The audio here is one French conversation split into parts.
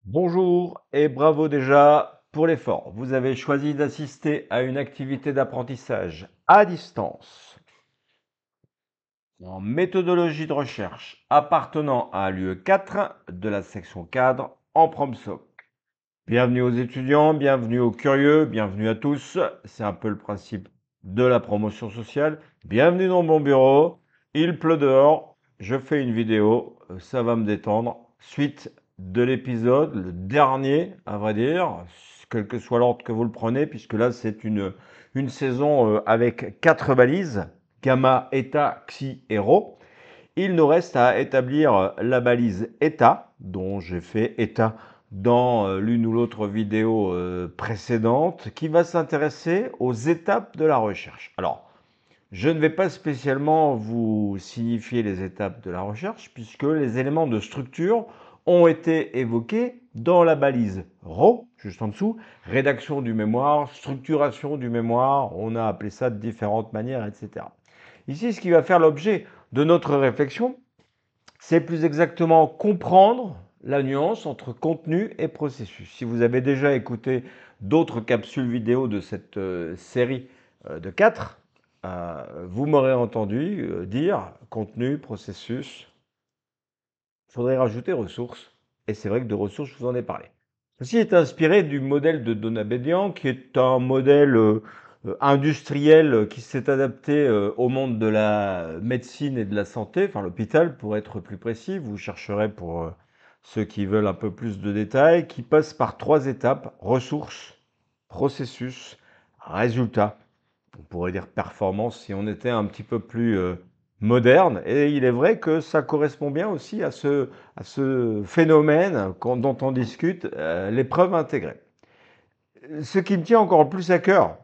Bonjour et bravo déjà pour l'effort. Vous avez choisi d'assister à une activité d'apprentissage à distance en méthodologie de recherche appartenant à l'UE 4 de la section cadre en PromSoc. Bienvenue aux étudiants, bienvenue aux curieux, bienvenue à tous. C'est un peu le principe de la promotion sociale. Bienvenue dans mon bureau. Il pleut dehors. Je fais une vidéo. Ça va me détendre. Suite de l'épisode, le dernier, à vrai dire, quel que soit l'ordre que vous le prenez, puisque là, c'est une saison avec 4 balises. Gamma, Eta, Xi et Rho. Il nous reste à établir la balise Eta, dont j'ai fait Eta dans l'une ou l'autre vidéo précédente, qui va s'intéresser aux étapes de la recherche. Alors, je ne vais pas spécialement vous signifier les étapes de la recherche, puisque les éléments de structure ont été évoqués dans la balise Rho, juste en dessous, rédaction du mémoire, structuration du mémoire, on a appelé ça de différentes manières, etc. Ici, ce qui va faire l'objet de notre réflexion, c'est plus exactement comprendre la nuance entre contenu et processus. Si vous avez déjà écouté d'autres capsules vidéo de cette série de 4, vous m'aurez entendu dire contenu, processus. Il faudrait rajouter ressources. Et c'est vrai que de ressources, je vous en ai parlé. Ceci est inspiré du modèle de Donabédian, qui est un modèle industriel qui s'est adapté au monde de la médecine et de la santé, enfin l'hôpital pour être plus précis. Vous chercherez pour ceux qui veulent un peu plus de détails, qui passe par 3 étapes: ressources, processus, résultat. On pourrait dire performance si on était un petit peu plus moderne. Et il est vrai que ça correspond bien aussi à ce phénomène dont on discute, l'épreuve intégrée. Ce qui me tient encore plus à cœur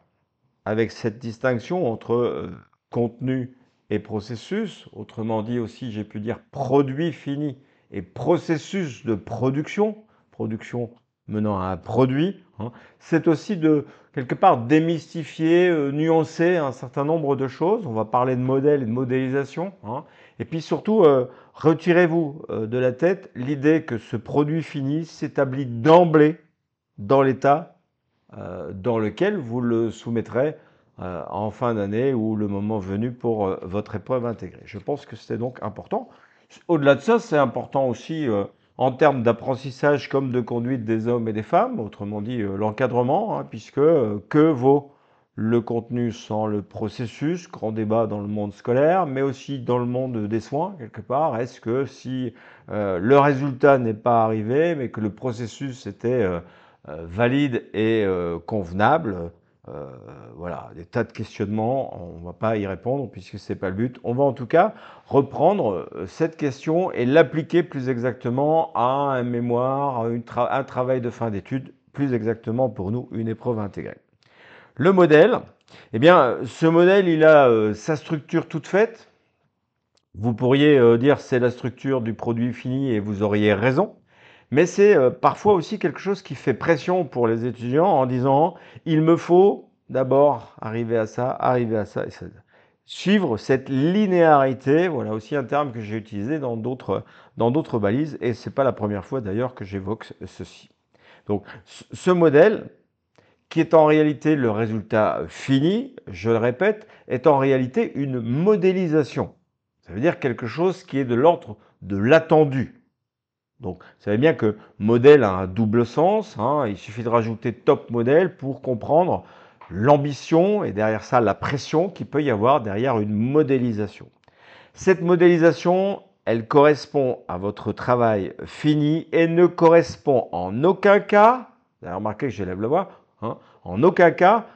avec cette distinction entre contenu et processus, autrement dit aussi, j'ai pu dire produit fini et processus de production, production menant à un produit, hein, c'est aussi de quelque part démystifier, nuancer un certain nombre de choses. On va parler de modèle et de modélisation, hein, et puis surtout, retirez-vous de la tête l'idée que ce produit fini s'établit d'emblée dans l'état dans lequel vous le soumettrez en fin d'année ou le moment venu pour votre épreuve intégrée. Je pense que c'est donc important. Au-delà de ça, c'est important aussi en termes d'apprentissage comme de conduite des hommes et des femmes, autrement dit l'encadrement, hein, puisque que vaut le contenu sans le processus? Grand débat dans le monde scolaire, mais aussi dans le monde des soins, quelque part. Est-ce que si le résultat n'est pas arrivé, mais que le processus était valide et convenable? Euh, voilà, des tas de questionnements, on ne va pas y répondre puisque ce n'est pas le but. On va en tout cas reprendre cette question et l'appliquer plus exactement à un mémoire, à un travail de fin d'études, plus exactement pour nous une épreuve intégrée. Le modèle, eh bien ce modèle il a sa structure toute faite. Vous pourriez dire c'est la structure du produit fini et vous auriez raison. Mais c'est parfois aussi quelque chose qui fait pression pour les étudiants en disant il me faut d'abord arriver à ça et ça. Suivre cette linéarité, voilà aussi un terme que j'ai utilisé dans d'autres balises et c'est pas la première fois d'ailleurs que j'évoque ceci. Donc ce modèle qui est en réalité le résultat fini, je le répète, est en réalité une modélisation. Ça veut dire quelque chose qui est de l'ordre de l'attendu. Donc, vous savez bien que modèle a un double sens, hein. Il suffit de rajouter top modèle pour comprendre l'ambition et derrière ça la pression qu'il peut y avoir derrière une modélisation. Cette modélisation, elle correspond à votre travail fini et ne correspond en aucun cas, vous avez remarqué que j'élève la voix, hein, en aucun cas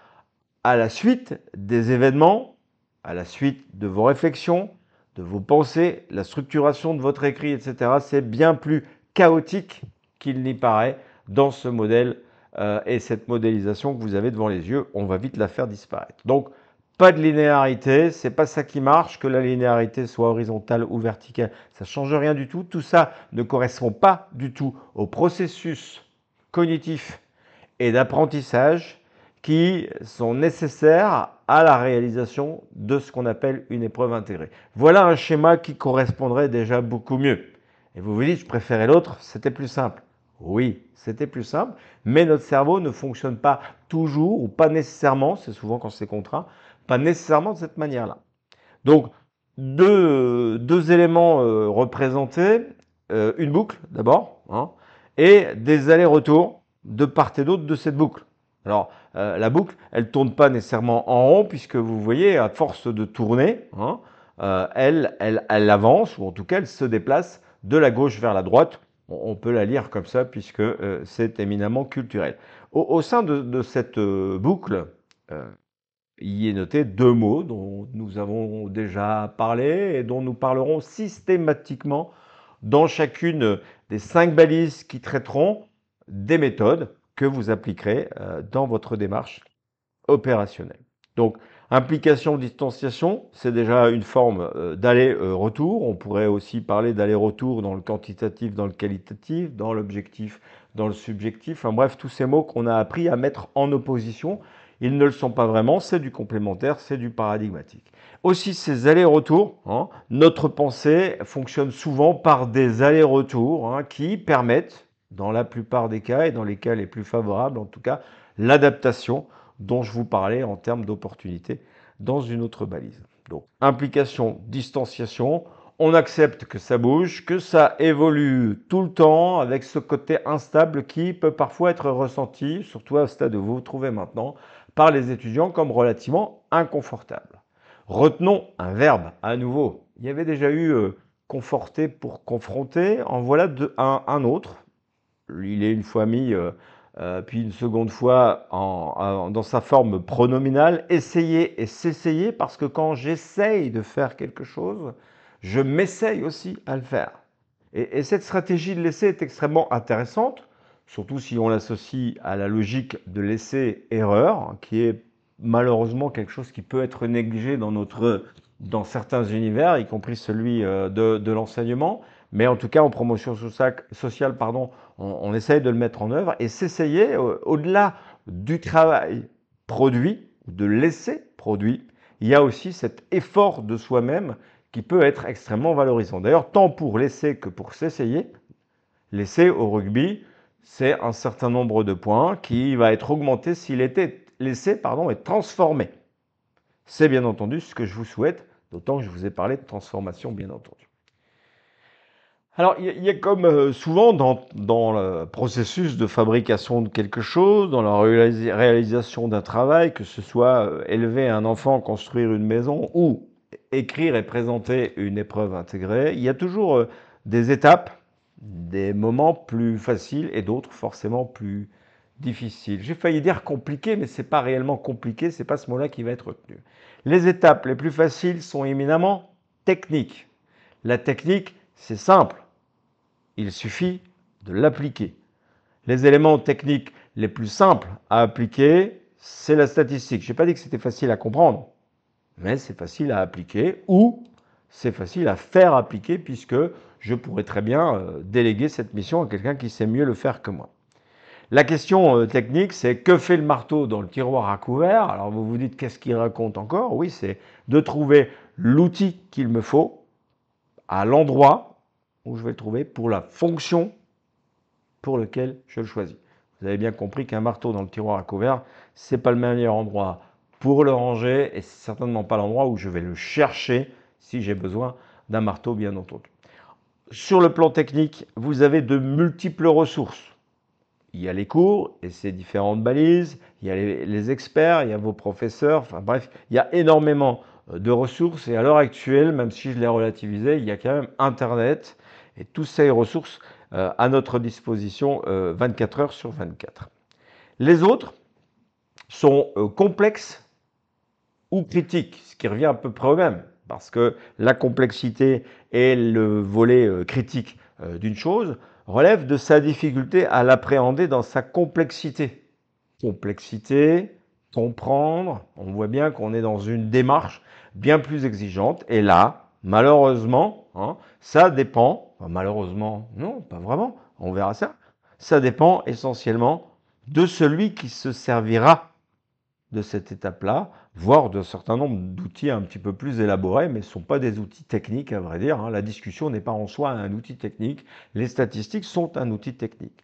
à la suite des événements, à la suite de vos réflexions, de vos pensées, la structuration de votre écrit, etc. C'est bien plus chaotique qu'il n'y paraît dans ce modèle et cette modélisation que vous avez devant les yeux. On va vite la faire disparaître. Donc, pas de linéarité, c'est pas ça qui marche, que la linéarité soit horizontale ou verticale, ça ne change rien du tout. Tout ça ne correspond pas du tout au processus cognitif et d'apprentissage qui sont nécessaires à la réalisation de ce qu'on appelle une épreuve intégrée. Voilà un schéma qui correspondrait déjà beaucoup mieux. Et vous vous dites, je préférais l'autre, c'était plus simple. Oui, c'était plus simple, mais notre cerveau ne fonctionne pas toujours ou pas nécessairement, c'est souvent quand c'est contraint, pas nécessairement de cette manière-là. Donc, deux éléments représentés, une boucle d'abord, hein, et des allers-retours de part et d'autre de cette boucle. Alors, la boucle, elle ne tourne pas nécessairement en rond, puisque vous voyez, à force de tourner, hein, elle avance, ou en tout cas, elle se déplace de la gauche vers la droite. On peut la lire comme ça, puisque c'est éminemment culturel. Au sein de cette boucle, euh, il y est noté deux mots dont nous avons déjà parlé et dont nous parlerons systématiquement dans chacune des 5 balises qui traiteront des méthodes que vous appliquerez dans votre démarche opérationnelle. Donc, implication, distanciation, c'est déjà une forme d'aller-retour. On pourrait aussi parler d'aller-retour dans le quantitatif, dans le qualitatif, dans l'objectif, dans le subjectif. Enfin bref, tous ces mots qu'on a appris à mettre en opposition, ils ne le sont pas vraiment, c'est du complémentaire, c'est du paradigmatique. Aussi, ces allers-retours, hein, notre pensée fonctionne souvent par des allers-retours hein, qui permettent, dans la plupart des cas et dans les cas les plus favorables en tout cas, l'adaptation dont je vous parlais en termes d'opportunités dans une autre balise. Donc, implication, distanciation, on accepte que ça bouge, que ça évolue tout le temps avec ce côté instable qui peut parfois être ressenti, surtout à ce stade où vous vous trouvez maintenant, par les étudiants comme relativement inconfortable. Retenons un verbe à nouveau. Il y avait déjà eu conforter pour confronter, en voilà un autre. Il est une fois mis puis une seconde fois dans sa forme pronominale, essayer et s'essayer, parce que quand j'essaye de faire quelque chose, je m'essaye aussi à le faire. Et cette stratégie de l'essai est extrêmement intéressante, surtout si on l'associe à la logique de l'essai-erreur, qui est malheureusement quelque chose qui peut être négligé dans certains univers, y compris celui de l'enseignement. Mais en tout cas, en promotion sociale, pardon, on essaye de le mettre en œuvre et s'essayer, au-delà du travail produit, de l'essai produit, il y a aussi cet effort de soi-même qui peut être extrêmement valorisant. D'ailleurs, tant pour l'essai que pour s'essayer, l'essai au rugby, c'est un certain nombre de points qui va être augmenté si l'essai est transformé. C'est bien entendu ce que je vous souhaite, d'autant que je vous ai parlé de transformation, bien entendu. Alors, il y a comme souvent dans le processus de fabrication de quelque chose, dans la réalisation d'un travail, que ce soit élever un enfant, construire une maison ou écrire et présenter une épreuve intégrée, il y a toujours des étapes, des moments plus faciles et d'autres forcément plus difficiles. J'ai failli dire compliqué, mais ce n'est pas réellement compliqué, ce n'est pas ce mot-là qui va être retenu. Les étapes les plus faciles sont éminemment techniques. La technique, c'est simple. Il suffit de l'appliquer. Les éléments techniques les plus simples à appliquer, c'est la statistique. Je n'ai pas dit que c'était facile à comprendre, mais c'est facile à appliquer ou c'est facile à faire appliquer puisque je pourrais très bien déléguer cette mission à quelqu'un qui sait mieux le faire que moi. La question technique, c'est que fait le marteau dans le tiroir à couvert? Alors vous vous dites qu'est-ce qu'il raconte encore? Oui, c'est de trouver l'outil qu'il me faut à l'endroit où je vais le trouver pour la fonction pour lequel je le choisis. Vous avez bien compris qu'un marteau dans le tiroir à couvert, ce n'est pas le meilleur endroit pour le ranger et c'est certainement pas l'endroit où je vais le chercher si j'ai besoin d'un marteau, bien entendu. Sur le plan technique, vous avez de multiples ressources. Il y a les cours et ses différentes balises, il y a les experts, il y a vos professeurs, enfin bref, il y a énormément de ressources et à l'heure actuelle, même si je l'ai relativisé, il y a quand même Internet et toutes ces ressources à notre disposition 24 heures sur 24. Les autres sont complexes ou critiques, ce qui revient à peu près au même, parce que la complexité et le volet critique d'une chose relèvent de sa difficulté à l'appréhender dans sa complexité. Complexité, comprendre, on voit bien qu'on est dans une démarche bien plus exigeante, et là, malheureusement, hein, ça dépend, enfin, malheureusement, non, pas vraiment, on verra ça, ça dépend essentiellement de celui qui se servira de cette étape-là, voire d'un certain nombre d'outils un petit peu plus élaborés, mais ce ne sont pas des outils techniques, à vrai dire. La discussion n'est pas en soi un outil technique. Les statistiques sont un outil technique.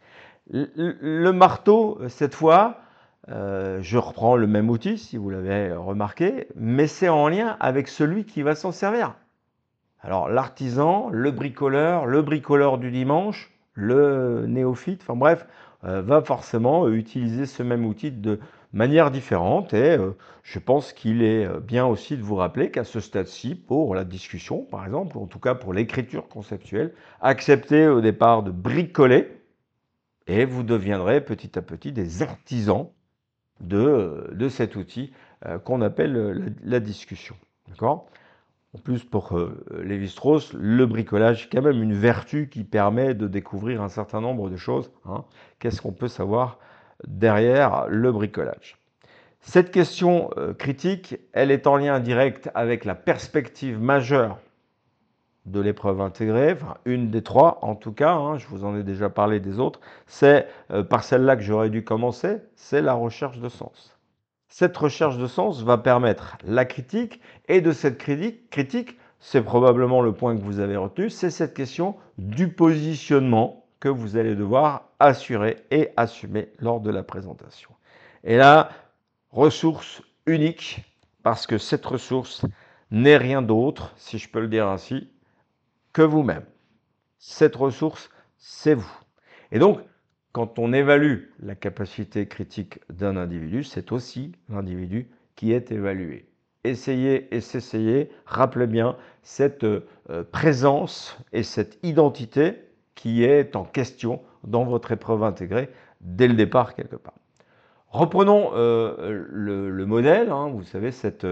Le marteau, cette fois, je reprends le même outil, si vous l'avez remarqué, mais c'est en lien avec celui qui va s'en servir. Alors l'artisan, le bricoleur du dimanche, le néophyte, enfin bref, va forcément utiliser ce même outil de manière différente et je pense qu'il est bien aussi de vous rappeler qu'à ce stade-ci, pour la discussion par exemple, ou en tout cas pour l'écriture conceptuelle, acceptez au départ de bricoler et vous deviendrez petit à petit des artisans de cet outil qu'on appelle la discussion. D'accord ? En plus, pour Lévi-Strauss, le bricolage est quand même une vertu qui permet de découvrir un certain nombre de choses. Qu'est-ce qu'on peut savoir derrière le bricolage? Cette question critique, elle est en lien direct avec la perspective majeure de l'épreuve intégrée, enfin une des trois en tout cas, je vous en ai déjà parlé des autres, c'est par celle-là que j'aurais dû commencer, c'est la recherche de sens. Cette recherche de sens va permettre la critique, et de cette critique, c'est probablement le point que vous avez retenu, c'est cette question du positionnement que vous allez devoir assurer et assumer lors de la présentation. Et là, ressource unique, parce que cette ressource n'est rien d'autre, si je peux le dire ainsi, que vous-même. Cette ressource, c'est vous. Et donc, quand on évalue la capacité critique d'un individu, c'est aussi l'individu qui est évalué. Essayez et s'essayer, rappelez bien cette présence et cette identité qui est en question dans votre épreuve intégrée dès le départ quelque part. Reprenons le modèle, vous savez, cette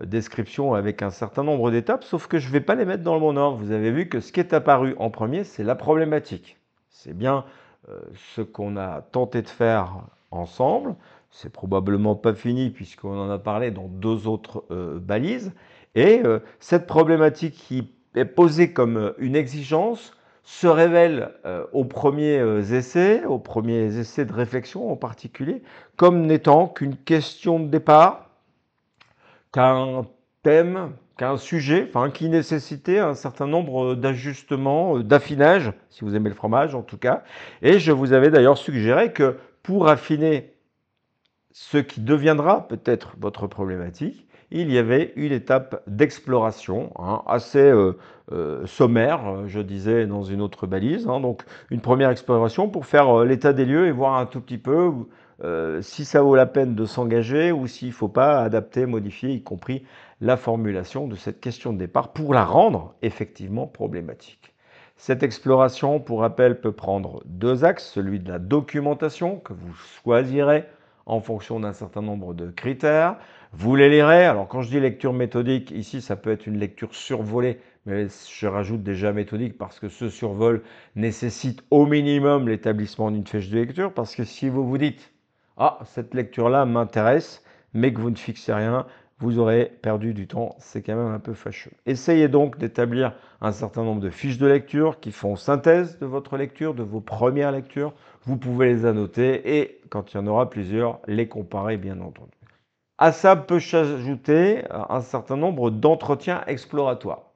description avec un certain nombre d'étapes, sauf que je ne vais pas les mettre dans le bon ordre. Vous avez vu que ce qui est apparu en premier, c'est la problématique. C'est bien ce qu'on a tenté de faire ensemble. C'est probablement pas fini puisqu'on en a parlé dans deux autres balises. Et cette problématique qui est posée comme une exigence se révèle aux premiers essais de réflexion en particulier, comme n'étant qu'une question de départ, qu'un thème, qu'un sujet, enfin, qui nécessitait un certain nombre d'ajustements, d'affinage, si vous aimez le fromage en tout cas. Et je vous avais d'ailleurs suggéré que pour affiner ce qui deviendra peut-être votre problématique, il y avait une étape d'exploration assez sommaire, je disais dans une autre balise. Donc une première exploration pour faire l'état des lieux et voir un tout petit peu si ça vaut la peine de s'engager ou s'il ne faut pas adapter, modifier, y compris la formulation de cette question de départ pour la rendre effectivement problématique. Cette exploration, pour rappel, peut prendre deux axes, celui de la documentation que vous choisirez en fonction d'un certain nombre de critères. Vous les lirez. Alors quand je dis lecture méthodique, ici ça peut être une lecture survolée, mais je rajoute déjà méthodique parce que ce survol nécessite au minimum l'établissement d'une fiche de lecture, parce que si vous vous dites « Ah, cette lecture-là m'intéresse », mais que vous ne fixez rien, vous aurez perdu du temps, c'est quand même un peu fâcheux. Essayez donc d'établir un certain nombre de fiches de lecture qui font synthèse de votre lecture, de vos premières lectures. Vous pouvez les annoter et, quand il y en aura plusieurs, les comparer bien entendu. À ça peut s'ajouter un certain nombre d'entretiens exploratoires.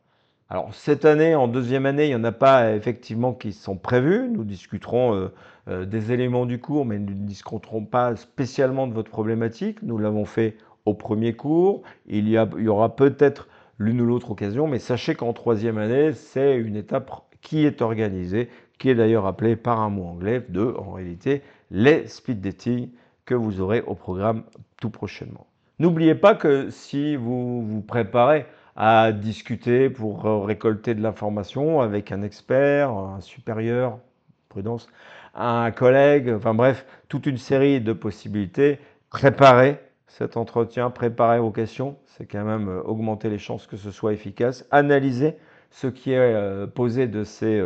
Alors cette année, en deuxième année, il n'y en a pas effectivement qui sont prévus. Nous discuterons des éléments du cours, mais nous ne discuterons pas spécialement de votre problématique. Nous l'avons fait au premier cours. Il y aura peut-être l'une ou l'autre occasion, mais sachez qu'en troisième année, c'est une étape qui est organisée, qui est d'ailleurs appelée par un mot anglais en réalité, les speed dating que vous aurez au programme tout prochainement. N'oubliez pas que si vous vous préparez à discuter pour récolter de l'information avec un expert, un supérieur, prudence, un collègue, enfin bref, toute une série de possibilités. Préparez cet entretien, préparez vos questions, c'est quand même augmenter les chances que ce soit efficace. Analysez ce qui est posé de ces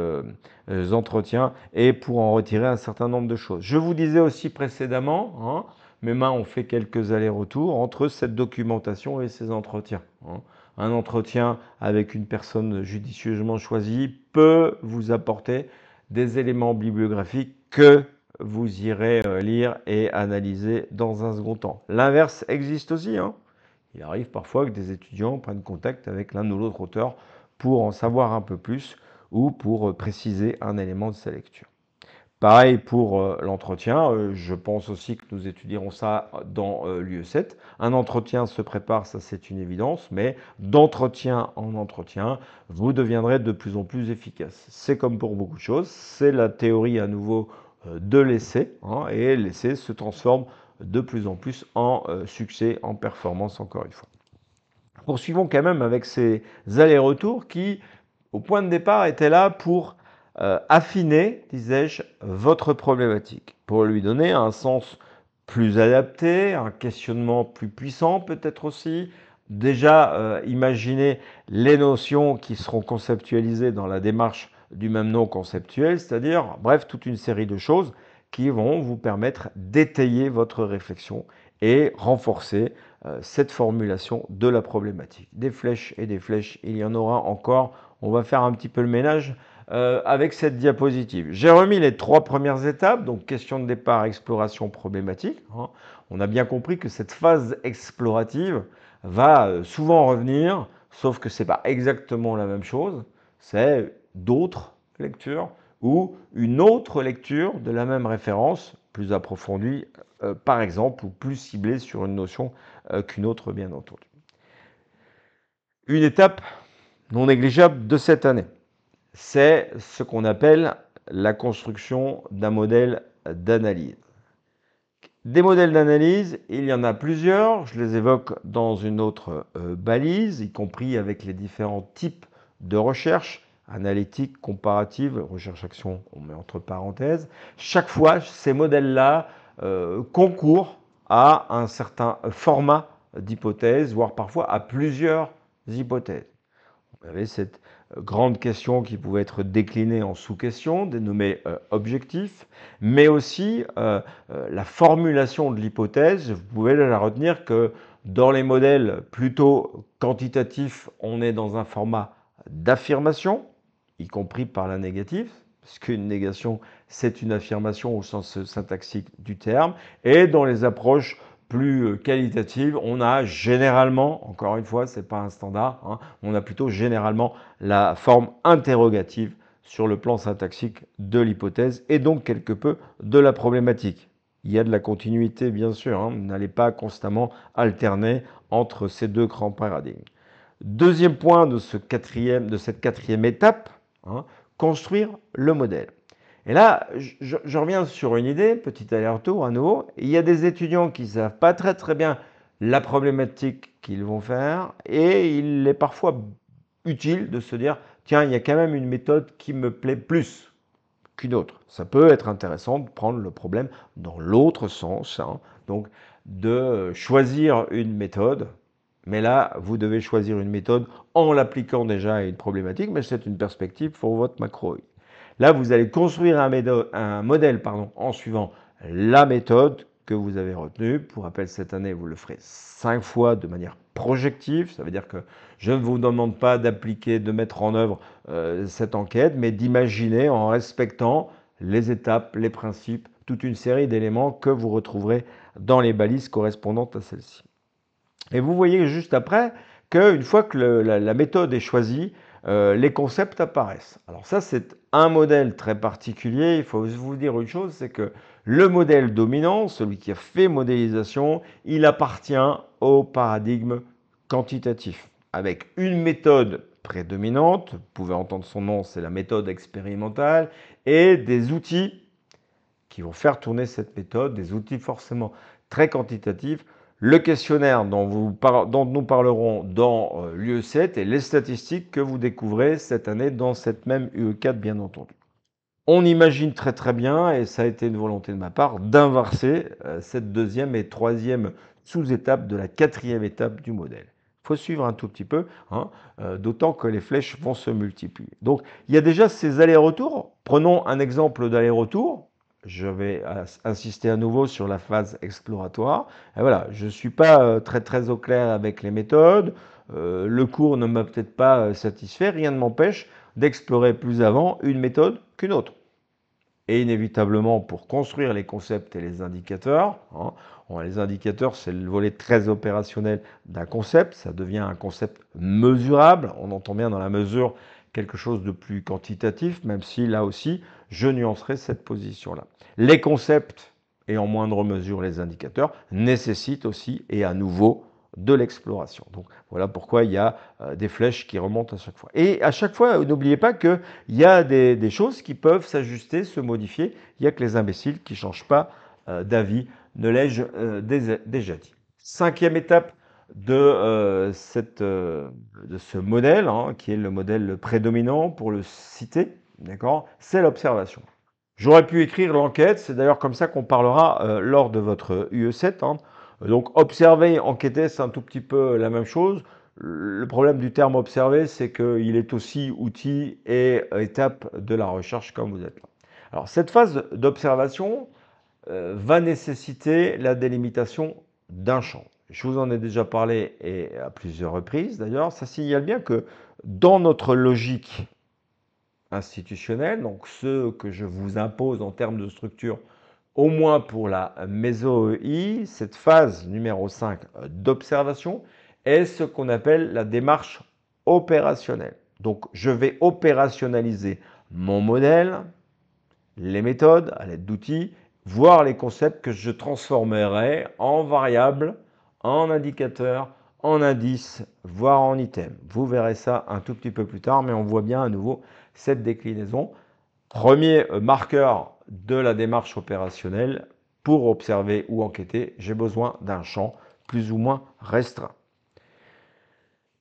entretiens et pour en retirer un certain nombre de choses. Je vous disais aussi précédemment, mes mains ont fait quelques allers-retours entre cette documentation et ces entretiens. Un entretien avec une personne judicieusement choisie peut vous apporter des éléments bibliographiques que vous irez lire et analyser dans un second temps. L'inverse existe aussi, hein. Il arrive parfois que des étudiants prennent contact avec l'un ou l'autre auteur pour en savoir un peu plus ou pour préciser un élément de sa lecture. Pareil pour l'entretien, je pense aussi que nous étudierons ça dans l'UE7. Un entretien se prépare, ça c'est une évidence, mais d'entretien en entretien, vous deviendrez de plus en plus efficace. C'est comme pour beaucoup de choses, c'est la théorie à nouveau de l'essai, hein, et l'essai se transforme de plus en plus en succès, en performance encore une fois. Poursuivons quand même avec ces allers-retours qui, au point de départ, étaient là pour affiner, disais-je, votre problématique, pour lui donner un sens plus adapté, un questionnement plus puissant peut-être aussi. Déjà, imaginez les notions qui seront conceptualisées dans la démarche du même nom conceptuel, c'est-à-dire, bref, toute une série de choses qui vont vous permettre d'étayer votre réflexion et renforcer cette formulation de la problématique. Des flèches et des flèches, il y en aura encore. On va faire un petit peu le ménage avec cette diapositive. J'ai remis les 3 premières étapes, donc question de départ, exploration, problématique. Hein. On a bien compris que cette phase explorative va souvent revenir, sauf que ce n'est pas exactement la même chose. C'est d'autres lectures ou une autre lecture de la même référence, plus approfondie, par exemple, ou plus ciblée sur une notion qu'une autre, bien entendu. Une étape non négligeable de cette année, c'est ce qu'on appelle la construction d'un modèle d'analyse. Des modèles d'analyse, il y en a plusieurs, je les évoque dans une autre balise, y compris avec les différents types de recherche, analytique, comparative, recherche-action, on met entre parenthèses. Chaque fois, ces modèles-là concourent à un certain format d'hypothèse, voire parfois à plusieurs hypothèses. Vous avez cette grande question qui pouvait être déclinée en sous-questions, dénommée objectifs, mais aussi la formulation de l'hypothèse. Vous pouvez la retenir que dans les modèles plutôt quantitatifs, on est dans un format d'affirmation, y compris par la négative, parce qu'une négation, c'est une affirmation au sens syntaxique du terme, et dans les approches plus qualitative, on a généralement, encore une fois, ce n'est pas un standard, hein, on a plutôt généralement la forme interrogative sur le plan syntaxique de l'hypothèse et donc quelque peu de la problématique. Il y a de la continuité, bien sûr, hein, n'allez pas constamment alterner entre ces deux grands paradigmes. Deuxième point de cette quatrième étape, hein, construire le modèle. Et là, je reviens sur une idée, petit aller-retour à nouveau. Il y a des étudiants qui ne savent pas très bien la problématique qu'ils vont faire et il est parfois utile de se dire, tiens, il y a quand même une méthode qui me plaît plus qu'une autre. Ça peut être intéressant de prendre le problème dans l'autre sens, hein, donc de choisir une méthode. Mais là, vous devez choisir une méthode en l'appliquant déjà à une problématique, mais c'est une perspective pour votre macro. Là, vous allez construire un modèle en suivant la méthode que vous avez retenue. Pour rappel, cette année, vous le ferez 5 fois de manière projective. Ça veut dire que je ne vous demande pas d'appliquer, de mettre en œuvre cette enquête, mais d'imaginer en respectant les étapes, les principes, toute une série d'éléments que vous retrouverez dans les balises correspondantes à celle-ci. Et vous voyez juste après qu'une fois que la méthode est choisie, les concepts apparaissent. Alors ça, c'est un modèle très particulier. Il faut vous dire une chose, c'est que le modèle dominant, celui qui a fait modélisation, il appartient au paradigme quantitatif, avec une méthode prédominante, vous pouvez entendre son nom, c'est la méthode expérimentale, et des outils qui vont faire tourner cette méthode, des outils forcément très quantitatifs. Le questionnaire dont nous parlerons dans l'UE7 et les statistiques que vous découvrez cette année dans cette même UE4 bien entendu. On imagine très bien, et ça a été une volonté de ma part, d'inverser cette deuxième et troisième sous-étape de la quatrième étape du modèle. Il faut suivre un tout petit peu, hein, d'autant que les flèches vont se multiplier. Donc il y a déjà ces allers-retours. Prenons un exemple d'aller-retour. Je vais insister à nouveau sur la phase exploratoire. Et voilà, je ne suis pas très au clair avec les méthodes. Le cours ne m'a peut-être pas satisfait. Rien ne m'empêche d'explorer plus avant une méthode qu'une autre. et inévitablement pour construire les concepts et les indicateurs. Hein. Les indicateurs, c'est le volet très opérationnel d'un concept. Ça devient un concept mesurable. On entend bien dans la mesure quelque chose de plus quantitatif, même si là aussi, je nuancerai cette position-là. Les concepts, et en moindre mesure les indicateurs, nécessitent aussi, et à nouveau, de l'exploration. Donc voilà pourquoi il y a des flèches qui remontent à chaque fois. Et à chaque fois, n'oubliez pas qu'il y a des choses qui peuvent s'ajuster, se modifier. Il n'y a que les imbéciles qui ne changent pas d'avis, ne l'ai-je déjà dit. Cinquième étape de ce modèle, hein, qui est le modèle prédominant pour le citer, d'accord, c'est l'observation. J'aurais pu écrire l'enquête, c'est d'ailleurs comme ça qu'on parlera lors de votre UE7. Hein. Donc observer, enquêter, c'est un tout petit peu la même chose. Le problème du terme observer, c'est qu'il est aussi outil et étape de la recherche comme vous êtes là. Alors cette phase d'observation va nécessiter la délimitation d'un champ. Je vous en ai déjà parlé et à plusieurs reprises d'ailleurs. Ça signale bien que dans notre logique institutionnelle, donc ce que je vous impose en termes de structure, au moins pour la méso-EI, cette phase numéro 5 d'observation est ce qu'on appelle la démarche opérationnelle. Donc je vais opérationnaliser mon modèle, les méthodes à l'aide d'outils, voire les concepts que je transformerai en variables, en indicateurs, en indices, voire en items. Vous verrez ça un tout petit peu plus tard, mais on voit bien à nouveau cette déclinaison. Premier marqueur de la démarche opérationnelle, pour observer ou enquêter, j'ai besoin d'un champ plus ou moins restreint.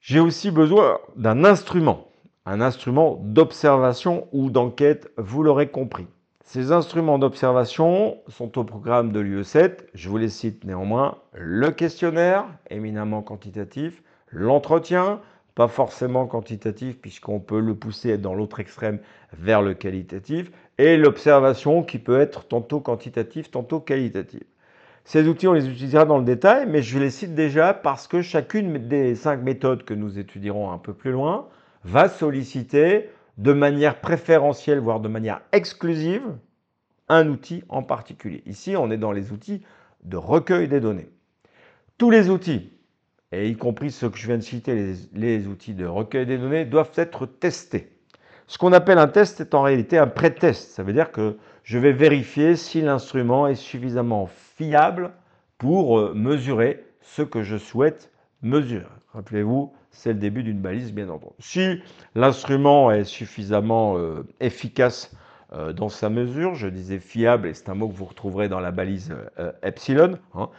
J'ai aussi besoin d'un instrument, un instrument d'observation ou d'enquête, vous l'aurez compris. Ces instruments d'observation sont au programme de l'UE7. Je vous les cite néanmoins. Le questionnaire, éminemment quantitatif. L'entretien, pas forcément quantitatif puisqu'on peut le pousser dans l'autre extrême vers le qualitatif. Et l'observation qui peut être tantôt quantitative, tantôt qualitative. Ces outils, on les utilisera dans le détail, mais je les cite déjà parce que chacune des 5 méthodes que nous étudierons un peu plus loin va solliciter de manière préférentielle, voire de manière exclusive, un outil en particulier. Ici, on est dans les outils de recueil des données. Tous les outils, et y compris ceux que je viens de citer, les outils de recueil des données, doivent être testés. Ce qu'on appelle un test est en réalité un pré-test. Ça veut dire que je vais vérifier si l'instrument est suffisamment fiable pour mesurer ce que je souhaite mesurer. Rappelez-vous, c'est le début d'une balise, bien entendu. Si l'instrument est suffisamment efficace dans sa mesure, je disais fiable, et c'est un mot que vous retrouverez dans la balise epsilon, hein,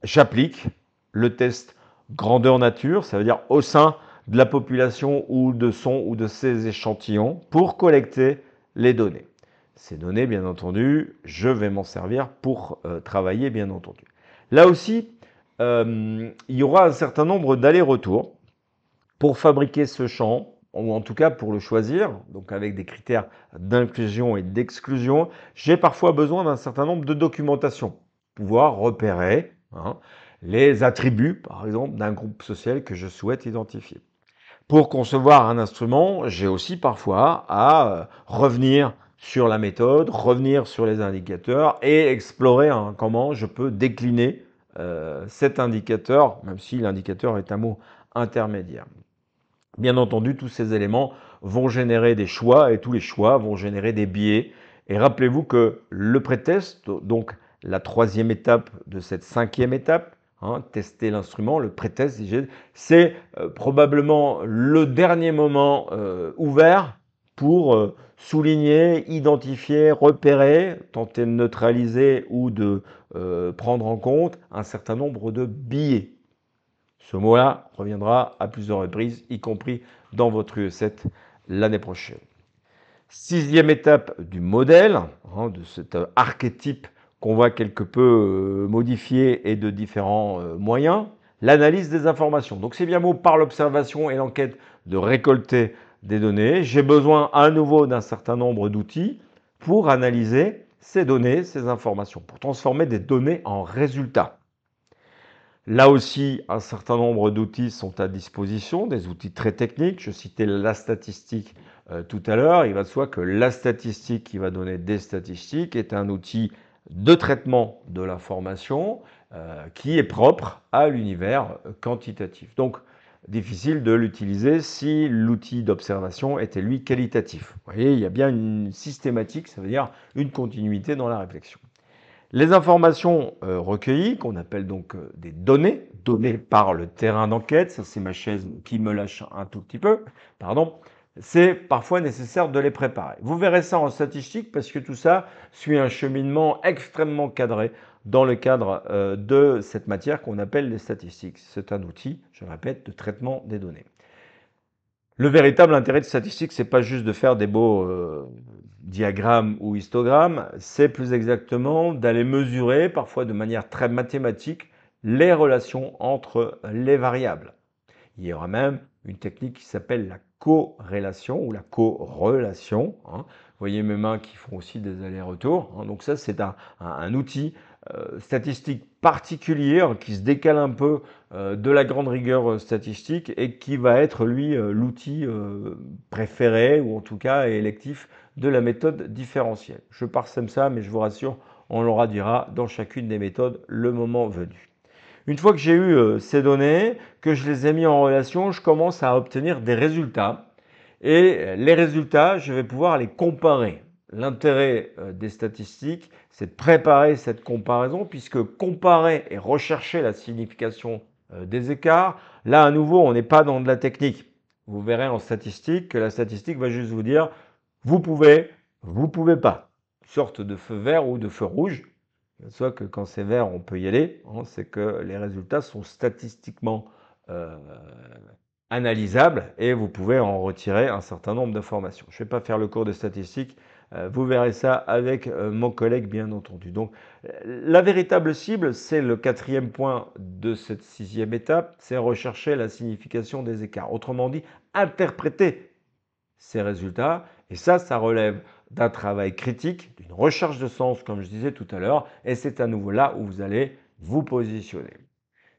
j'applique le test grandeur nature, ça veut dire au sein de la population ou de son ou de ses échantillons pour collecter les données. Ces données, bien entendu, je vais m'en servir pour travailler, bien entendu. Là aussi, il y aura un certain nombre d'allers-retours pour fabriquer ce champ, ou en tout cas pour le choisir, donc avec des critères d'inclusion et d'exclusion. J'ai parfois besoin d'un certain nombre de documentation, pouvoir repérer les attributs, par exemple, d'un groupe social que je souhaite identifier. Pour concevoir un instrument, j'ai aussi parfois à revenir sur la méthode, revenir sur les indicateurs et explorer comment je peux décliner cet indicateur, même si l'indicateur est un mot intermédiaire. Bien entendu, tous ces éléments vont générer des choix et tous les choix vont générer des biais. Et rappelez-vous que le pré-test, donc la troisième étape de cette cinquième étape, tester l'instrument, le pré-test, c'est probablement le dernier moment ouvert pour souligner, identifier, repérer, tenter de neutraliser ou de prendre en compte un certain nombre de biais. Ce mot-là reviendra à plusieurs reprises, y compris dans votre UE7 l'année prochaine. Sixième étape du modèle, de cet archétype qu'on va quelque peu modifier et de différents moyens, l'analyse des informations. Donc c'est bien mot par l'observation et l'enquête de récolter des données. J'ai besoin à nouveau d'un certain nombre d'outils pour analyser ces données, ces informations, pour transformer des données en résultats. Là aussi, un certain nombre d'outils sont à disposition, des outils très techniques. Je citais la statistique tout à l'heure, il va de soi que la statistique qui va donner des statistiques est un outil de traitement de l'information qui est propre à l'univers quantitatif. Donc, difficile de l'utiliser si l'outil d'observation était lui qualitatif. Vous voyez, il y a bien une systématique, ça veut dire une continuité dans la réflexion. Les informations recueillies, qu'on appelle donc des données, données par le terrain d'enquête, ça c'est ma chaise qui me lâche un tout petit peu, pardon, c'est parfois nécessaire de les préparer. Vous verrez ça en statistique parce que tout ça suit un cheminement extrêmement cadré dans le cadre de cette matière qu'on appelle les statistiques. C'est un outil, je répète, de traitement des données. Le véritable intérêt de statistique, c'est pas juste de faire des beaux diagrammes ou histogrammes, c'est plus exactement d'aller mesurer, parfois de manière très mathématique, les relations entre les variables. Il y aura même une technique qui s'appelle la corrélation ou la correlation. Vous voyez mes mains qui font aussi des allers-retours. Donc ça, c'est un outil statistique particulier qui se décale un peu de la grande rigueur statistique et qui va être, lui, l'outil préféré ou en tout cas électif de la méthode différentielle. Je parsème ça, mais je vous rassure, on l'aura dira dans chacune des méthodes le moment venu. Une fois que j'ai eu ces données, que je les ai mis en relation, je commence à obtenir des résultats. Et les résultats, je vais pouvoir les comparer. L'intérêt des statistiques, c'est de préparer cette comparaison, puisque comparer et rechercher la signification des écarts, là à nouveau, on n'est pas dans de la technique. Vous verrez en statistique que la statistique va juste vous dire, vous pouvez pas. Une sorte de feu vert ou de feu rouge. Soit que quand c'est vert, on peut y aller, c'est que les résultats sont statistiquement analysables et vous pouvez en retirer un certain nombre d'informations. Je ne vais pas faire le cours de statistique, vous verrez ça avec mon collègue bien entendu. Donc la véritable cible, c'est le quatrième point de cette sixième étape, c'est rechercher la signification des écarts. Autrement dit, interpréter ces résultats. Et ça relève d'un travail critique, d'une recherche de sens, comme je disais tout à l'heure, et c'est à nouveau là où vous allez vous positionner.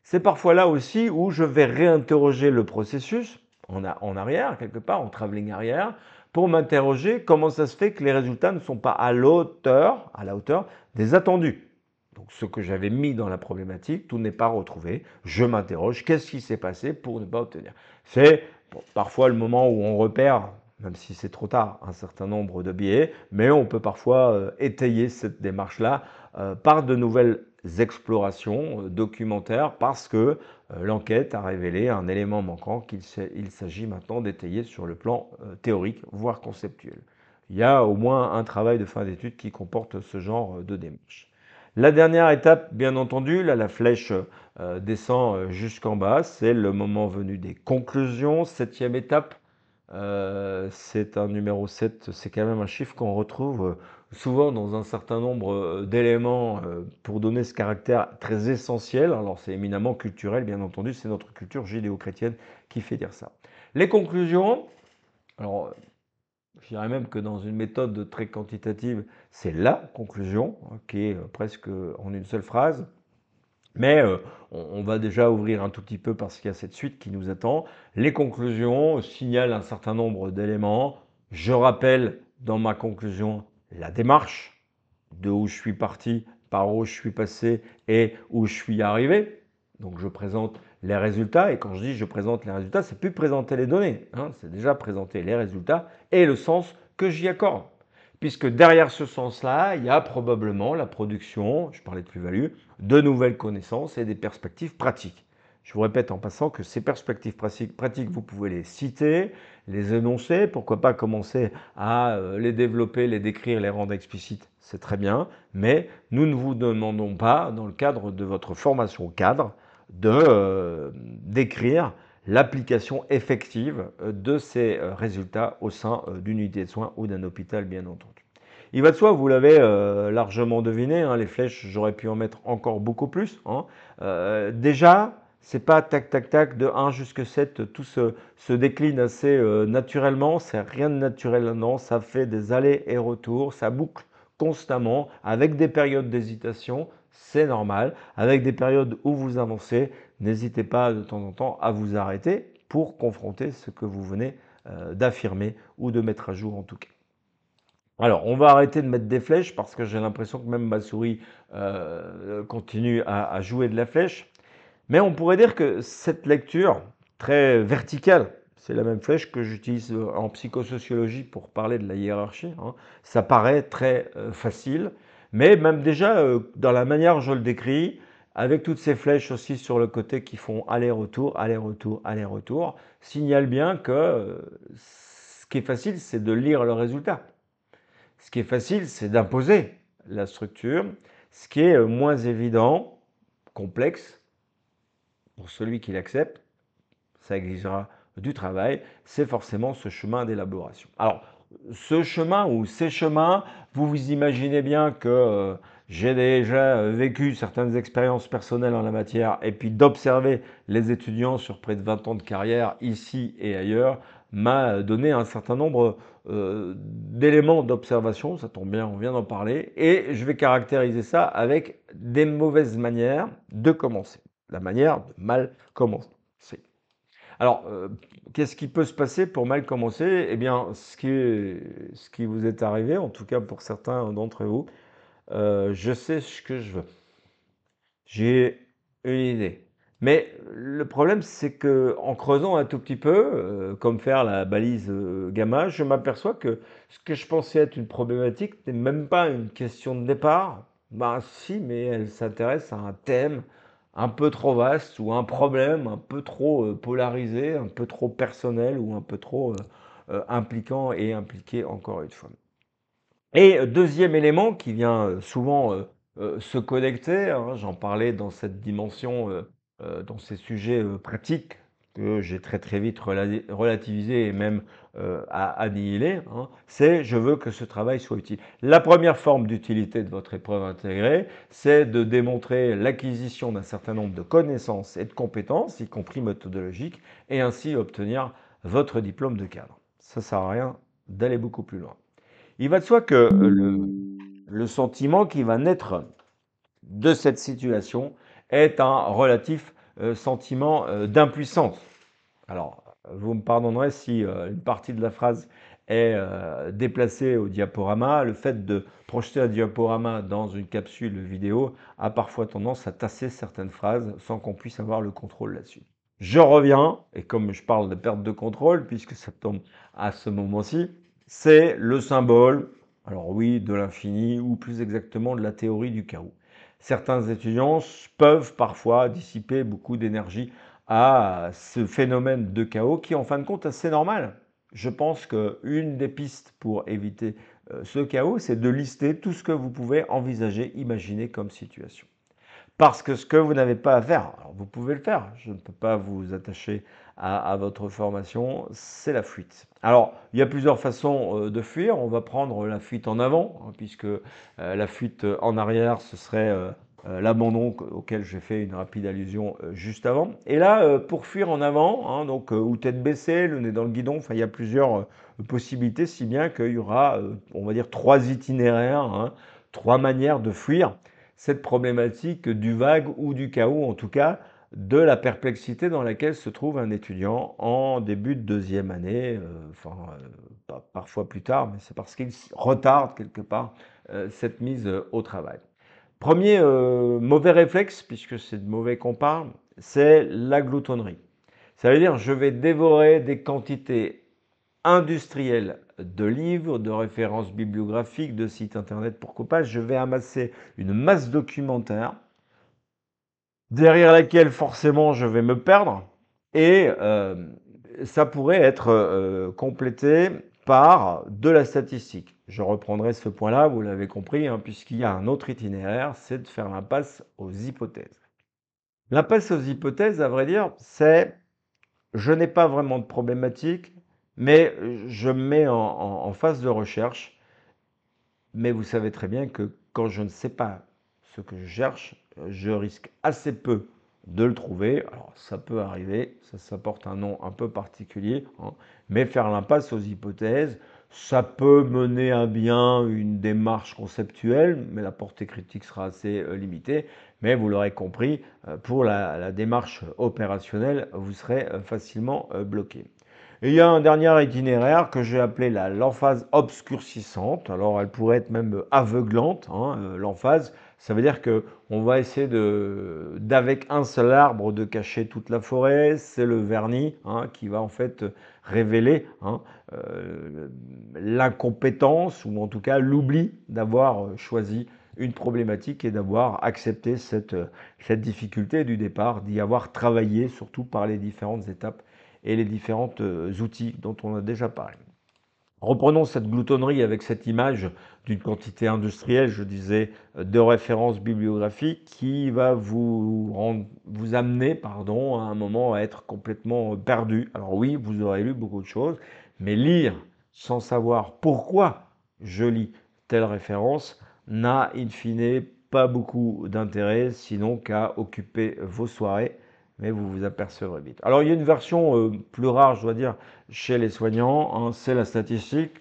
C'est parfois là aussi où je vais réinterroger le processus en arrière, quelque part, en travelling arrière, pour m'interroger comment ça se fait que les résultats ne sont pas à la hauteur des attendus. Donc ce que j'avais mis dans la problématique, tout n'est pas retrouvé. Je m'interroge, qu'est-ce qui s'est passé pour ne pas obtenir? C'est parfois le moment où on repère, même si c'est trop tard, un certain nombre de biais, mais on peut parfois étayer cette démarche-là par de nouvelles explorations documentaires parce que l'enquête a révélé un élément manquant qu'il s'agit maintenant d'étayer sur le plan théorique, voire conceptuel. Il y a au moins un travail de fin d'études qui comporte ce genre de démarche. La dernière étape, bien entendu, là la flèche descend jusqu'en bas, c'est le moment venu des conclusions. Septième étape, c'est un numéro 7, c'est quand même un chiffre qu'on retrouve souvent dans un certain nombre d'éléments pour donner ce caractère très essentiel. Alors c'est éminemment culturel, bien entendu, c'est notre culture judéo-chrétienne qui fait dire ça. Les conclusions, alors je dirais même que dans une méthode très quantitative, c'est la conclusion, qui est presque en une seule phrase. Mais on va déjà ouvrir un tout petit peu parce qu'il y a cette suite qui nous attend. Les conclusions signalent un certain nombre d'éléments. Je rappelle dans ma conclusion la démarche, de où je suis parti, par où je suis passé et où je suis arrivé. Donc je présente les résultats, et quand je dis je présente les résultats, c'est plus présenter les données, c'est déjà présenter les résultats et le sens que j'y accorde. Puisque derrière ce sens-là, il y a probablement la production, je parlais de plus-value, de nouvelles connaissances et des perspectives pratiques. Je vous répète en passant que ces perspectives pratiques, vous pouvez les citer, les énoncer, pourquoi pas commencer à les développer, les décrire, les rendre explicites, c'est très bien, mais nous ne vous demandons pas, dans le cadre de votre formation cadre, de décrire l'application effective de ces résultats au sein d'une unité de soins ou d'un hôpital, bien entendu. Il va de soi, vous l'avez largement deviné, les flèches, j'aurais pu en mettre encore beaucoup plus. Déjà, c'est pas tac tac tac de 1 jusqu'à 7, tout se décline assez naturellement, c'est rien de naturel, non, ça fait des allers et retours, ça boucle constamment avec des périodes d'hésitation, c'est normal, avec des périodes où vous avancez, n'hésitez pas de temps en temps à vous arrêter pour confronter ce que vous venez d'affirmer ou de mettre à jour en tout cas. Alors, on va arrêter de mettre des flèches parce que j'ai l'impression que même ma souris continue à jouer de la flèche. Mais on pourrait dire que cette lecture très verticale, c'est la même flèche que j'utilise en psychosociologie pour parler de la hiérarchie, hein, ça paraît très facile, mais même déjà dans la manière dont je le décris, avec toutes ces flèches aussi sur le côté qui font aller-retour, aller-retour, aller-retour, signale bien que ce qui est facile, c'est de lire le résultat. Ce qui est facile, c'est d'imposer la structure. Ce qui est moins évident, complexe, pour celui qui l'accepte, ça exigera du travail, c'est forcément ce chemin d'élaboration. Alors, ce chemin ou ces chemins, vous vous imaginez bien que j'ai déjà vécu certaines expériences personnelles en la matière et puis d'observer les étudiants sur près de 20 ans de carrière ici et ailleurs m'a donné un certain nombre d'éléments d'observation, ça tombe bien, on vient d'en parler, et je vais caractériser ça avec des mauvaises manières de commencer, la manière de mal commencer. Alors, qu'est-ce qui peut se passer pour mal commencer? Eh bien, ce qui vous est arrivé, en tout cas pour certains d'entre vous, je sais ce que je veux. J'ai une idée. Mais le problème, c'est que en creusant un tout petit peu, comme faire la balise gamma, je m'aperçois que ce que je pensais être une problématique n'est même pas une question de départ. Ben si, mais elle s'intéresse à un thème un peu trop vaste ou un problème un peu trop polarisé, un peu trop personnel ou un peu trop impliquant et impliqué encore une fois. Et deuxième élément qui vient souvent se connecter, hein, j'en parlais dans cette dimension, dans ces sujets pratiques que j'ai très très vite relativisé et même annihilé, hein, c'est je veux que ce travail soit utile. La première forme d'utilité de votre épreuve intégrée, c'est de démontrer l'acquisition d'un certain nombre de connaissances et de compétences, y compris méthodologiques, et ainsi obtenir votre diplôme de cadre. Ça ne sert à rien d'aller beaucoup plus loin. Il va de soi que le sentiment qui va naître de cette situation est un relatif sentiment d'impuissance. Alors, vous me pardonnerez si une partie de la phrase est déplacée au diaporama. Le fait de projeter un diaporama dans une capsule vidéo a parfois tendance à tasser certaines phrases sans qu'on puisse avoir le contrôle là-dessus. Je reviens, et comme je parle de perte de contrôle, puisque ça tombe à ce moment-ci, c'est le symbole, alors oui, de l'infini, ou plus exactement de la théorie du chaos. Certains étudiants peuvent parfois dissiper beaucoup d'énergie à ce phénomène de chaos qui, en fin de compte, est assez normal. Je pense qu'une des pistes pour éviter ce chaos, c'est de lister tout ce que vous pouvez envisager, imaginer comme situation. Parce que ce que vous n'avez pas à faire, alors vous pouvez le faire, je ne peux pas vous attacher à votre formation, c'est la fuite. Alors, il y a plusieurs façons de fuir. On va prendre la fuite en avant, hein, puisque la fuite en arrière, ce serait l'abandon auquel j'ai fait une rapide allusion juste avant. Et là, pour fuir en avant, hein, donc ou tête baissée, le nez dans le guidon, enfin, il y a plusieurs possibilités, si bien qu'il y aura, on va dire, trois itinéraires, hein, trois manières de fuir cette problématique du vague ou du chaos, en tout cas de la perplexité dans laquelle se trouve un étudiant en début de deuxième année, parfois plus tard, mais c'est parce qu'il retarde quelque part cette mise au travail. Premier mauvais réflexe, puisque c'est de mauvais qu'on parle, c'est la gloutonnerie. Ça veut dire je vais dévorer des quantités industriel de livres, de références bibliographiques, de sites internet, pourquoi pas, je vais amasser une masse documentaire derrière laquelle forcément je vais me perdre et ça pourrait être complété par de la statistique. Je reprendrai ce point-là, vous l'avez compris, hein, puisqu'il y a un autre itinéraire, c'est de faire l'impasse aux hypothèses. L'impasse aux hypothèses, à vrai dire, c'est je n'ai pas vraiment de problématique, mais je me mets en phase de recherche. Mais vous savez très bien que quand je ne sais pas ce que je cherche, je risque assez peu de le trouver. Alors ça peut arriver, ça porte un nom un peu particulier, hein, mais faire l'impasse aux hypothèses, ça peut mener à bien une démarche conceptuelle, mais la portée critique sera assez limitée. Mais vous l'aurez compris, pour la démarche opérationnelle, vous serez facilement bloqué. Et il y a un dernier itinéraire que j'ai appelé l'emphase obscurcissante. Alors, elle pourrait être même aveuglante, hein, l'emphase. Ça veut dire que on va essayer d'avec un seul arbre, de cacher toute la forêt. C'est le vernis, hein, qui va en fait révéler, hein, l'incompétence ou en tout cas l'oubli d'avoir choisi une problématique et d'avoir accepté cette difficulté du départ, d'y avoir travaillé surtout par les différentes étapes et les différents outils dont on a déjà parlé. Reprenons cette gloutonnerie avec cette image d'une quantité industrielle, je disais, de références bibliographiques qui va vous amener, pardon, à un moment à être complètement perdu. Alors oui, vous aurez lu beaucoup de choses, mais lire sans savoir pourquoi je lis telle référence n'a in fine pas beaucoup d'intérêt, sinon qu'à occuper vos soirées, mais vous vous apercevrez vite. Alors il y a une version plus rare, je dois dire, chez les soignants, hein, c'est la statistique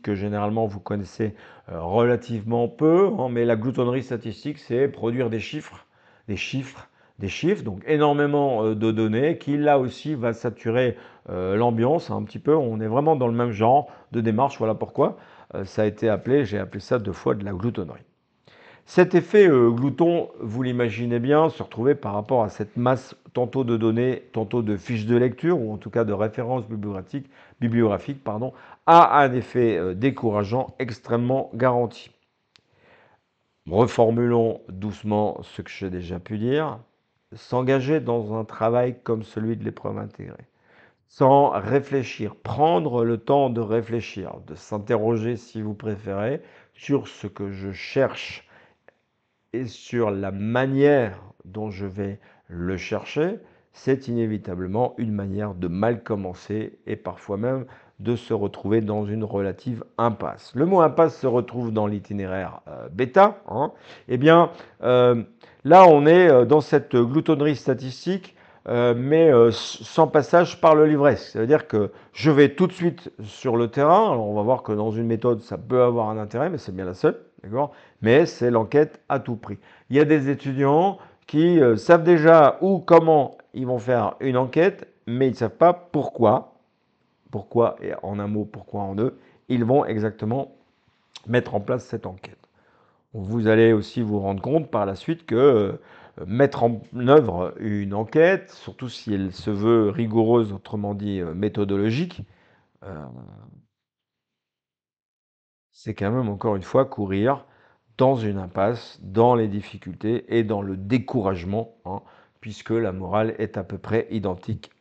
que généralement vous connaissez relativement peu, hein, mais la gloutonnerie statistique, c'est produire des chiffres, des chiffres, des chiffres, donc énormément de données, qui là aussi va saturer l'ambiance un petit peu. On est vraiment dans le même genre de démarche, voilà pourquoi ça a été appelé, j'ai appelé ça 2 fois de la gloutonnerie. Cet effet glouton, vous l'imaginez bien, se retrouver par rapport à cette masse tantôt de données, tantôt de fiches de lecture, ou en tout cas de références bibliographiques, pardon, a un effet décourageant extrêmement garanti. Reformulons doucement ce que j'ai déjà pu dire. S'engager dans un travail comme celui de l'épreuve intégrée, sans réfléchir, prendre le temps de réfléchir, de s'interroger si vous préférez, sur ce que je cherche et sur la manière dont je vais le chercher, c'est inévitablement une manière de mal commencer et parfois même de se retrouver dans une relative impasse. Le mot impasse se retrouve dans l'itinéraire bêta. Hein. Eh bien, là, on est dans cette gloutonnerie statistique, mais sans passage par le livresque. Ça veut dire que je vais tout de suite sur le terrain. Alors, on va voir que dans une méthode, ça peut avoir un intérêt, mais c'est bien la seule. D'accord ? Mais c'est l'enquête à tout prix. Il y a des étudiants qui savent déjà où, comment ils vont faire une enquête, mais ils ne savent pas pourquoi. Pourquoi, et en un mot, pourquoi en deux, ils vont exactement mettre en place cette enquête. Vous allez aussi vous rendre compte par la suite que mettre en œuvre une enquête, surtout si elle se veut rigoureuse, autrement dit méthodologique, euh, c'est quand même encore une fois courir dans une impasse, dans les difficultés et dans le découragement, hein, puisque la morale est à peu près identique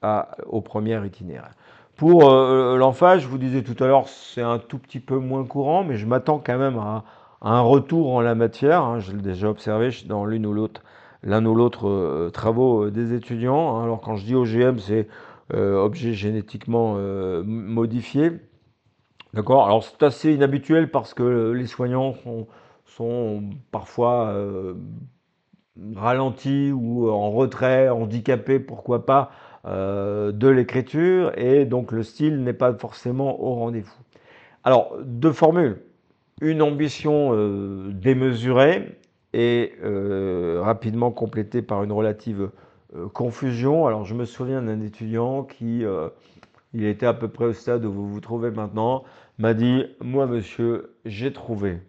au premier itinéraire. Pour l'emphase, je vous disais tout à l'heure, c'est un tout petit peu moins courant, mais je m'attends quand même à un retour en la matière. Hein, je l'ai déjà observé dans l'un ou l'autre travaux des étudiants. Hein. Alors quand je dis OGM, c'est objet génétiquement modifié. D'accord. Alors c'est assez inhabituel parce que les soignants sont parfois ralentis ou en retrait, handicapés, pourquoi pas, de l'écriture, et donc le style n'est pas forcément au rendez-vous. Alors, 2 formules. Une ambition démesurée et rapidement complétée par une relative confusion. Alors, je me souviens d'un étudiant qui il était à peu près au stade où vous vous trouvez maintenant, m'a dit, moi monsieur, j'ai trouvé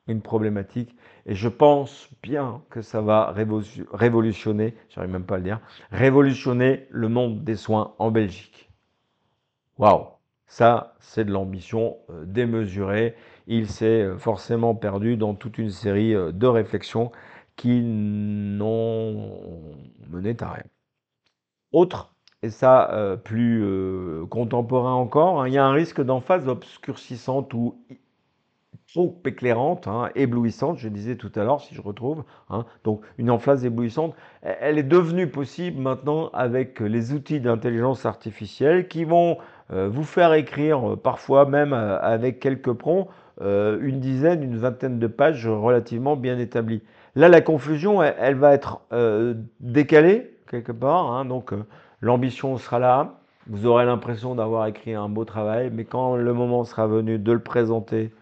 une problématique et je pense bien que ça va révolutionner, j'arrive même pas à le dire, révolutionner le monde des soins en Belgique. Waouh, ça c'est de l'ambition démesurée. Il s'est forcément perdu dans toute une série de réflexions qui n'ont mené à rien. Autre, et ça plus contemporain encore, hein, il y a un risque d'emphase obscurcissante ou trop éclairante, hein, éblouissante, je disais tout à l'heure, si je retrouve. Hein, donc une emphase éblouissante, elle est devenue possible maintenant avec les outils d'intelligence artificielle qui vont vous faire écrire, parfois même avec quelques prompts, une dizaine, une vingtaine de pages relativement bien établies. Là, la confusion, elle va être décalée quelque part. Hein, donc l'ambition sera là. Vous aurez l'impression d'avoir écrit un beau travail, mais quand le moment sera venu de le présenter,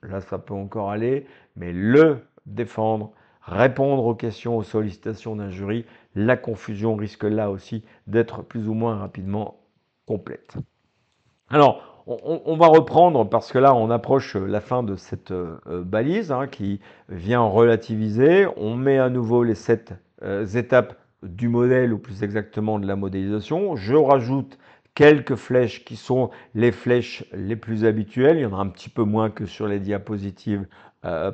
là ça peut encore aller, mais le défendre, répondre aux questions, aux sollicitations d'un jury, la confusion risque là aussi d'être plus ou moins rapidement complète. Alors, on va reprendre parce que là, on approche la fin de cette balise qui vient relativiser. On met à nouveau les 7 étapes du modèle, ou plus exactement de la modélisation. Je rajoute quelques flèches qui sont les flèches les plus habituelles. Il y en a un petit peu moins que sur les diapositives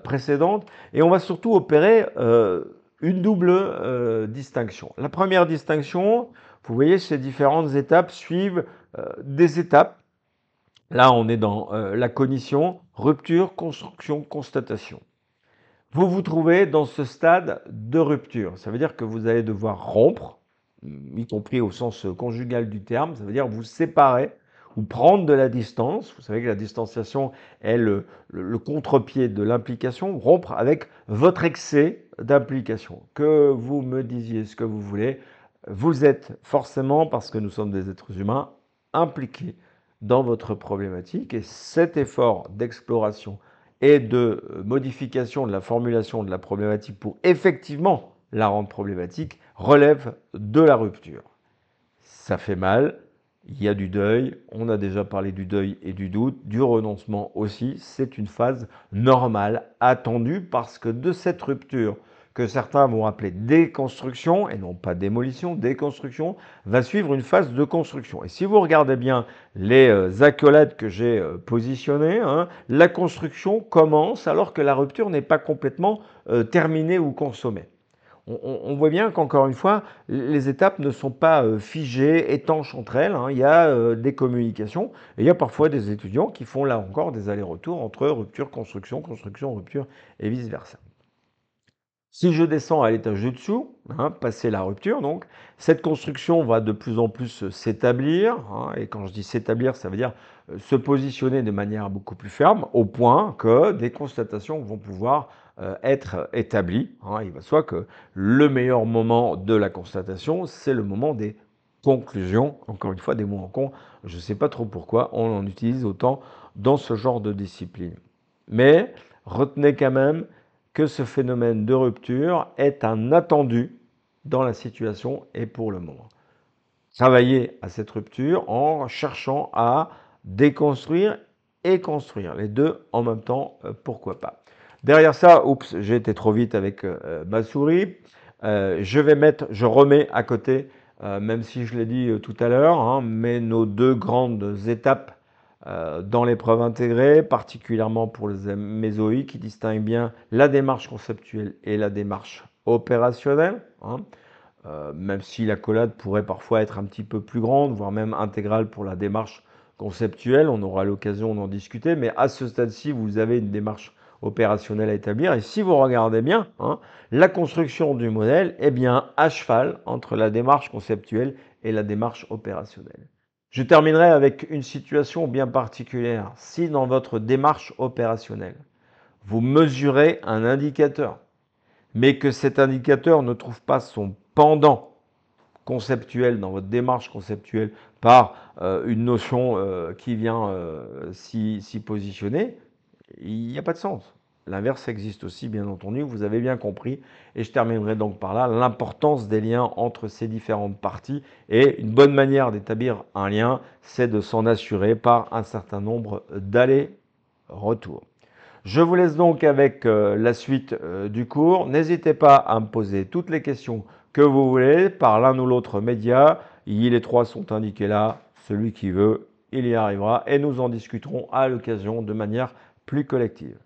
précédentes. Et on va surtout opérer une double distinction. La première distinction, vous voyez, ces différentes étapes suivent des étapes. Là, on est dans la cognition, rupture, construction, constatation. Vous vous trouvez dans ce stade de rupture. Ça veut dire que vous allez devoir rompre, y compris au sens conjugal du terme. Ça veut dire vous séparer ou prendre de la distance. Vous savez que la distanciation est le contre-pied de l'implication. Rompre avec votre excès d'implication. Que vous me disiez ce que vous voulez, vous êtes forcément, parce que nous sommes des êtres humains, impliqués dans votre problématique, et cet effort d'exploration et de modification de la formulation de la problématique pour effectivement la rendre problématique relève de la rupture. Ça fait mal, il y a du deuil, on a déjà parlé du deuil et du doute, du renoncement aussi, c'est une phase normale, attendue, parce que de cette rupture que certains vont appeler déconstruction, et non pas démolition, déconstruction, va suivre une phase de construction. Et si vous regardez bien les accolades que j'ai positionnées, la construction commence alors que la rupture n'est pas complètement terminée ou consommée. On voit bien qu'encore une fois, les étapes ne sont pas figées, étanches entre elles. Il y a des communications et il y a parfois des étudiants qui font là encore des allers-retours entre rupture, construction, construction, rupture et vice-versa. Si je descends à l'étage du dessous, passer la rupture, donc, cette construction va de plus en plus s'établir. Et quand je dis s'établir, ça veut dire se positionner de manière beaucoup plus ferme, au point que des constatations vont pouvoir être établies. Il va de soi que le meilleur moment de la constatation, c'est le moment des conclusions. Encore une fois, des mots en con, je ne sais pas trop pourquoi on en utilise autant dans ce genre de discipline. Mais retenez quand même que ce phénomène de rupture est un attendu dans la situation et pour le moment. Travailler à cette rupture en cherchant à déconstruire et construire, les deux en même temps, pourquoi pas. Derrière ça, oups, j'ai été trop vite avec ma souris. Je remets à côté, même si je l'ai dit tout à l'heure, mais nos deux grandes étapes dans l'épreuve intégrée, particulièrement pour les MESOI, qui distinguent bien la démarche conceptuelle et la démarche opérationnelle. Même si l'accolade pourrait parfois être un petit peu plus grande, voire même intégrale pour la démarche conceptuelle, on aura l'occasion d'en discuter, mais à ce stade-ci, vous avez une démarche opérationnelle à établir, et si vous regardez bien, la construction du modèle est bien à cheval entre la démarche conceptuelle et la démarche opérationnelle. Je terminerai avec une situation bien particulière. Si dans votre démarche opérationnelle, vous mesurez un indicateur, mais que cet indicateur ne trouve pas son pendant conceptuel dans votre démarche conceptuelle par une notion qui vient s'y positionner, il n'y a pas de sens. L'inverse existe aussi, bien entendu, vous avez bien compris. Et je terminerai donc par là l'importance des liens entre ces différentes parties. Et une bonne manière d'établir un lien, c'est de s'en assurer par un certain nombre d'allers-retours. Je vous laisse donc avec la suite du cours. N'hésitez pas à me poser toutes les questions que vous voulez par l'un ou l'autre média. Les trois sont indiqués là. Celui qui veut, il y arrivera. Et nous en discuterons à l'occasion de manière plus collective.